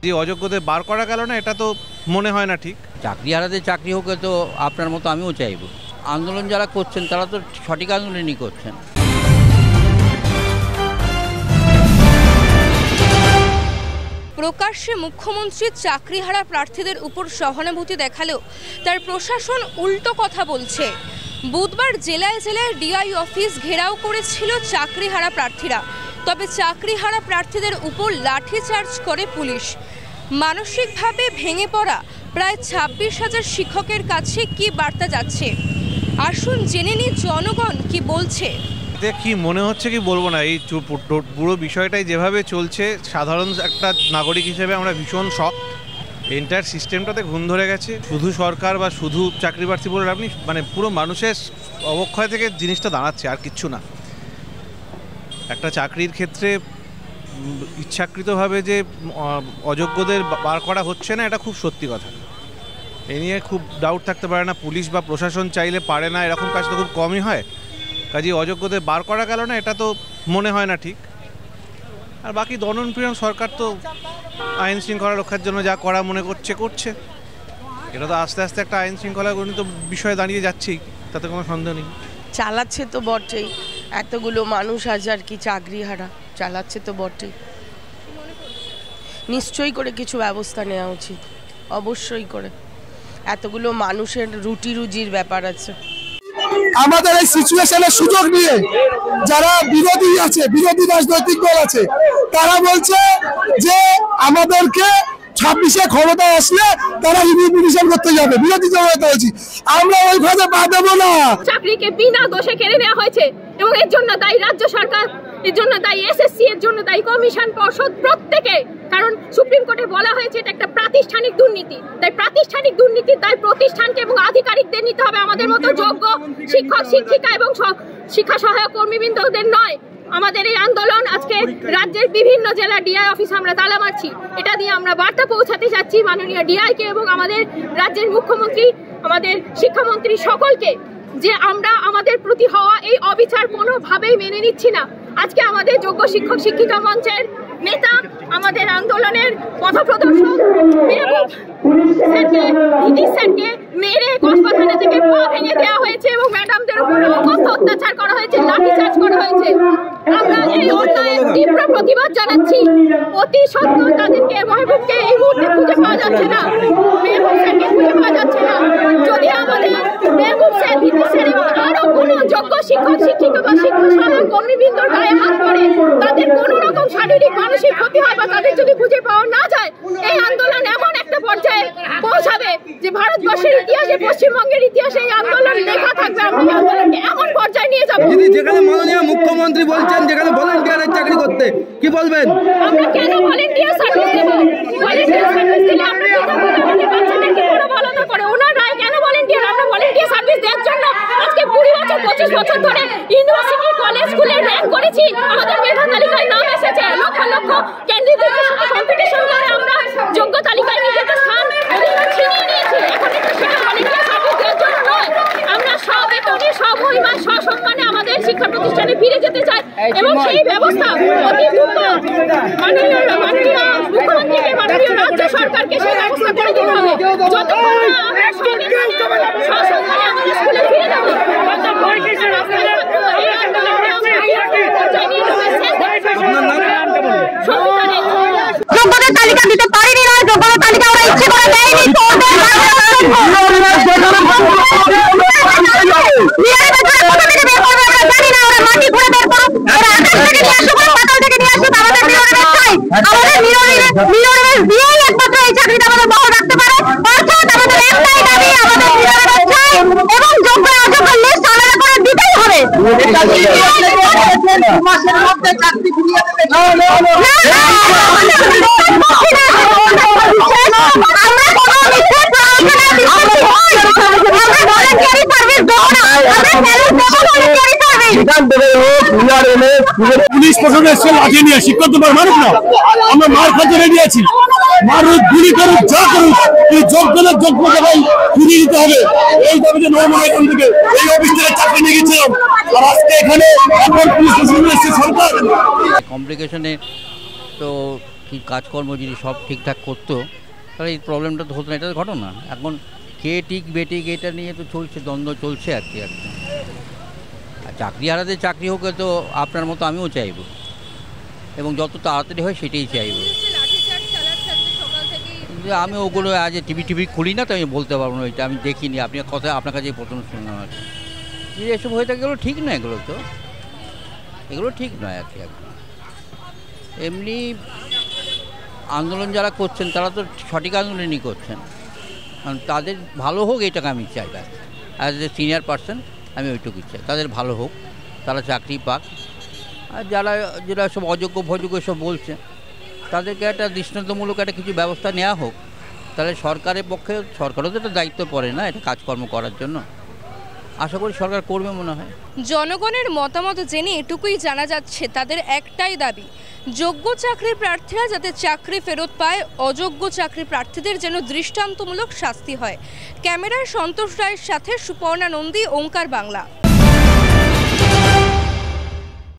যে অযোগ্যদের বার করা গেল না, এটা তো মনে হয় না ঠিক। চাকরি হারাদের চাকরি হোক, তো আপনার মতো আমিও চাইব। আন্দোলন যারা করছেন তারা তো সঠিক আন্দোলনই করছেন। প্রকাশ্যে মুখ্যমন্ত্রী চাকরিহারা প্রার্থীদের উপর সহানুভূতি দেখালেও তার প্রশাসন উল্টো কথা বলছে। বুধবার জেলায় জেলায় ডিআই অফিস ঘেরাও করেছিল চাকরিহারা প্রার্থীরা। তবে চাকরিহারা প্রার্থীদের উপর লাঠিচার্জ করে পুলিশ। মানসিকভাবে ভেঙে পড়া প্রায় ২৬,০০০ শিক্ষকের কাছে কি বার্তা যাচ্ছে, আসুন জেনে নিই জনগণ কি বলছে। কি মনে হচ্ছে কি বলবো না, এই পুরো বিষয়টাই যেভাবে চলছে, সাধারণ একটা নাগরিক হিসেবে আমরা ভীষণ শক। এন্টায়ার সিস্টেমটাতে ঘুণ ধরে গেছে। শুধু সরকার বা শুধু চাকরি প্রার্থী বলে আপনি পুরো মানুষের অবক্ষয় থেকে জিনিসটা দাঁড়াচ্ছে, আর কিচ্ছু না। একটা চাকরির ক্ষেত্রে ইচ্ছাকৃতভাবে যে অযোগ্যদের বার করা হচ্ছে না, এটা খুব সত্যি কথা। এ নিয়ে খুব ডাউট থাকতে পারে না। পুলিশ বা প্রশাসন চাইলে পারে না, এরকম কাজ তো খুব কমই হয়। কাজে অযোগ্যদের বার করা গেল না, এটা তো মনে হয় না ঠিক। আর বাকি দমনপীড়ন সরকার তো আইন শৃঙ্খলা রক্ষার জন্য যা করা মনে করছে। এটা তো আস্তে আস্তে একটা আইন শৃঙ্খলা গণিত বিষয়ে দাঁড়িয়ে যাচ্ছেই, তাতে কোনো সন্দেহ নেই। চালাচ্ছে তো বটেই, এতগুলো মানুষ হাজার কি চাকরি হারা চালাচ্ছে তো বটেই। নিশ্চয়ই করে কিছু ব্যবস্থা নেওয়া উচিত, অবশ্যই করে। এতগুলো মানুষের রুটি রুজির ব্যাপার আছে। আমাদের এই সিচুয়েশনের সুযোগ নিয়ে যারা বিরোধী আছে, বিরোধী রাজনৈতিক দল আছে, তারা বলছে যে আমাদেরকে 26-এ ক্ষমতা আসলে তারা রিভিশন করতে যাবে। বিরোধী জনতা বলছি, আমরা ওই ভাবে পা দেবো না। চাকরিকে বিনা দোষে কেড়ে নেওয়া হয়েছে এবং এর জন্য দায়ী রাজ্য সরকার, এর জন্য দায়ী এসএসসি, এর জন্য দায়ী কমিশন, পর্ষদ, প্রত্যেকে। কারণ সুপ্রিম কোর্টে বলা হয়েছে এটা একটা প্রাতিষ্ঠানিক দুর্নীতি। তাই প্রাতিষ্ঠানিক দুর্নীতির দায় প্রতিষ্ঠানকে এবং আধিকারিকদের নিতে হবে, আমাদের মতো যোগ্য শিক্ষক, শিক্ষিকা এবং শিক্ষা সহায়ক কর্মীবৃন্দদের নয়। আমাদের এই আন্দোলন আজকে রাজ্যের বিভিন্ন জেলা ডিআই অফিস আমরা তালা মারছি। এটা দিয়ে আমরা বার্তা পৌঁছাতে চাচ্ছি মাননীয় ডিআইকে এবং আমাদের রাজ্যের মুখ্যমন্ত্রী, আমাদের শিক্ষামন্ত্রী সকলকে, যে আমরা আমাদের প্রতি হওয়া এই অবিচার কোনোভাবেই মেনে নিচ্ছি না। আজকে আমাদের যোগ্য শিক্ষক শিক্ষিকা মঞ্চের নেতা, আমাদের আন্দোলনের পথপ্রদর্শক স্যারকে মেরে কসবা থানা থেকে পা ভেঙে দেওয়া হয়েছে এবং ম্যাডামদের উপর অকথ্য অত্যাচার করা হয়েছে, লাঠিচার্জ করা হয়েছে। আমরা এই অন্যায়ের তীব্র প্রতিবাদ জানাচ্ছি। অতি সত্ত্বর তাদেরকে, মহবুবকে এই মুহূর্তে খুঁজে পাওয়া যাচ্ছে না, মেহবুব স্যারকে খুঁজে পাওয়া যাচ্ছে না। যদি আমাদের মেহবুব স্যার, দিদি স্যার এবং আরো কোনো যোগ্য শিক্ষক শিক্ষিকা বা শিক্ষা সহায়ক কর্মীবৃন্দর গায়ে হাত পড়ে, তাদের কোনো রকম শারীরিক মানসিক ক্ষতি হয় বা তাদের যদি খুঁজে পাওয়া না যায়, এই আন্দোলন এমন একটা পর্যায়ে পৌঁছাবে যে ভারতবর্ষের ইতিহাসে, পশ্চিমবঙ্গের ইতিহাসে এই আন্দোলন লেখা থাকবে। আমরা এই আন্দোলনকে এমন পর্যায়ে নিয়ে যাবো। যেখানে মাননীয় মুখ্যমন্ত্রী বলছেন যেখানে ভলান্টিয়ারের চাকরি করতে, কি বলবেন? আমরা কেন ভলান্টিয়ার সার্ভিস দেব? ভলান্টিয়ার সার্ভিস দিলে আমরা বাচ্চাদেরকে বড় ভালো না করে ওনার রায় কেন ভলান্টিয়ার? আমরা ভলান্টিয়ার সার্ভিস দেওয়ার জন্য আজকে 20 বছর 25 বছর ধরে ইউনিভার্সিটি, কলেজ, স্কুলে র্যাঙ্ক করেছি। আমাদের মেধা তালিকায় নাম এসেছে। লক্ষ লক্ষ ক্যান্ডিডেটদের সাথে কম্পিটিশন করে আমরা যোগ্য তালিকায় নিজেদের স্থান ছিনিয়ে নিয়েছি। এখন এটা সেটা ভলান্টিয়ার সার্ভিস দেওয়ার জন্য নয়। আমরা সবেতনে, সবহিমা, সসম্মানে আমাদের শিক্ষা প্রতিষ্ঠানে ফিরে যেতে চাই এবং সেই ব্যবস্থা অতি দ্রুত মাননীয় মুখ্যমন্ত্রীকে, মাননীয় রাজ্য সরকারকে সেই ব্যবস্থা করে দিতে হবে। যতক্ষণ না আমরা সসম্মানে আমাদের স্কুলে ফিরে যাবো, যোগ্যতার তালিকা দিতে পারিনি না, যোগ্যতার তালিকা ওরা ইচ্ছে করে দেয়নি। একমাত্র এই চাকরিটা আমাদের বহাল রাখতে পারে। অর্থাৎ আমাদের একটাই দাবি, আমাদের এবং যোগ্য অযোগ্য লিস্ট আলাদা করে দিতেই হবে। পুলিশ প্রশাসন এসে লাঠি নিয়ে শিক্ষক তোমার মানুষ না, আমরা মার খাতে রেডি আছি। মারুক, গুলি করুক, যা করুক, এই যোগ্যতার যোগ্যতা ভাই ফিরিয়ে দিতে হবে। এই দাবিতে নর্মাল এখান থেকে এই অফিস থেকে চাকরি নিয়ে গেছিলাম, আর আজকে এখানে এখন পুলিশ প্রশাসন এসছে সরকার। কমপ্লিকেশনে তো কি কাজকর্ম যদি সব ঠিকঠাক করতো তাহলে এই প্রবলেমটা তো হতো না। এটা তো ঘটনা। এখন কে ঠিক বেটিক এটা নিয়ে তো চলছে, দ্বন্দ্ব চলছে আর কি। আর চাকরি হারাতে চাকরি হোক, তো আপনার মতো আমিও চাইব, এবং যত তাড়াতাড়ি হয় সেটাই চাইব। কিন্তু আমি ওগুলো আজ টিভি খুলি না, তো আমি বলতে পারবো না, ওইটা আমি দেখিনি। আপনি কথা আপনার কাছে প্রথম শুনলাম আর কি। যদি এসব হয়ে থাকে এগুলো ঠিক নয়, এগুলো ঠিক নয় আর কি। এমনি আন্দোলন যারা করছেন তারা তো সঠিক আন্দোলনই করছেন, কারণ তাদের ভালো হোক এটাকে আমি চাই। অ্যাজ এ সিনিয়র পার্সন আমি ওইটুকুই চাই, তাদের ভালো হোক, তারা চাকরি পাক। আর যারা সব অযোগ্য ভযোগ্য সব বলছে তাদেরকে একটা দৃষ্টান্তমূলক একটা কিছু ব্যবস্থা নেওয়া হোক, তাহলে সরকারের পক্ষে, সরকারও তো একটা দায়িত্ব পড়ে না এটা কাজকর্ম করার জন্য। আশা করি সরকার করবে মনে হয়। জনগণের মতামত জেনে এটুকুই জানা যাচ্ছে, তাদের একটাই দাবি, যোগ্য চাকরির প্রার্থীরা যাতে চাকরি ফেরত পায়, অযোগ্য চাকরি প্রার্থীদের যেন দৃষ্টান্তমূলক শাস্তি হয়। ক্যামেরায় সন্তোষ রায়ের সাথে সুপর্ণা নন্দী, ওঙ্কার বাংলা।